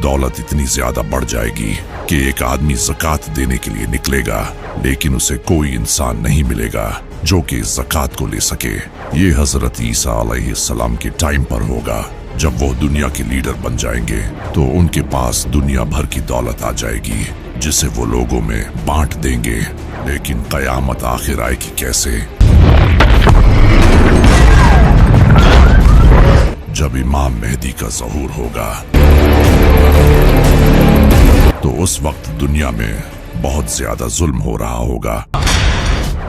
दौलत इतनी ज्यादा बढ़ जाएगी कि एक आदमी ज़कात देने के लिए निकलेगा, लेकिन उसे कोई इंसान नहीं मिलेगा जो कि ज़कात को ले सके। ये हजरत ईसा अलैहिस्सलाम के टाइम पर होगा। जब वो दुनिया के लीडर बन जाएंगे तो उनके पास दुनिया भर की दौलत आ जाएगी जिसे वो लोगों में बांट देंगे। लेकिन कयामत आखिर आएगी कैसे? जब इमाम मेहदी का ज़हूर होगा तो उस वक्त दुनिया में बहुत ज्यादा जुल्म हो रहा होगा।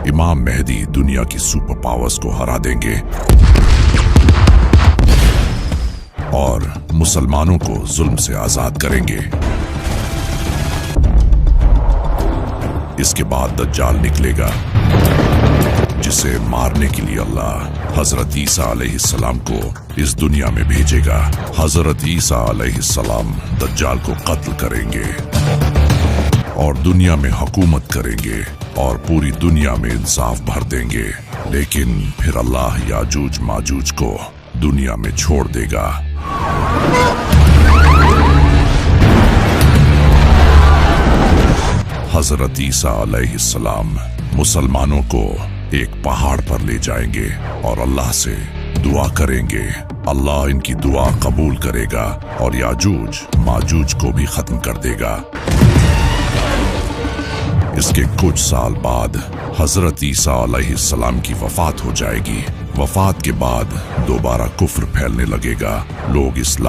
इमाम मेहदी दुनिया की सुपर पावर्स को हरा देंगे और मुसलमानों को जुल्म से आजाद करेंगे। इसके बाद दज्जाल निकलेगा जिसे मारने के लिए अल्लाह हजरत ईसा अलैहिस्सलाम को इस दुनिया में भेजेगा। हजरत ईसा अलैहिस्सलाम दज्जाल को कत्ल करेंगे और दुनिया में हुकूमत करेंगे और पूरी दुनिया में इंसाफ भर देंगे। लेकिन फिर अल्लाह याजूज माजूज को दुनिया में छोड़ देगा। हजरत ईसा अलैहिस्सलाम मुसलमानों को एक पहाड़ पर ले जाएंगे और अल्लाह से दुआ करेंगे। अल्लाह इनकी दुआ कबूल करेगा और याजूज माजूज को भी खत्म कर देगा। इसके कुछ साल बाद हजरत ईसा अलैहिस्सलाम की वफात हो जाएगी। वफात के बाद दोबारा कुफ्र फैलने लगेगा। लोग इस्लाम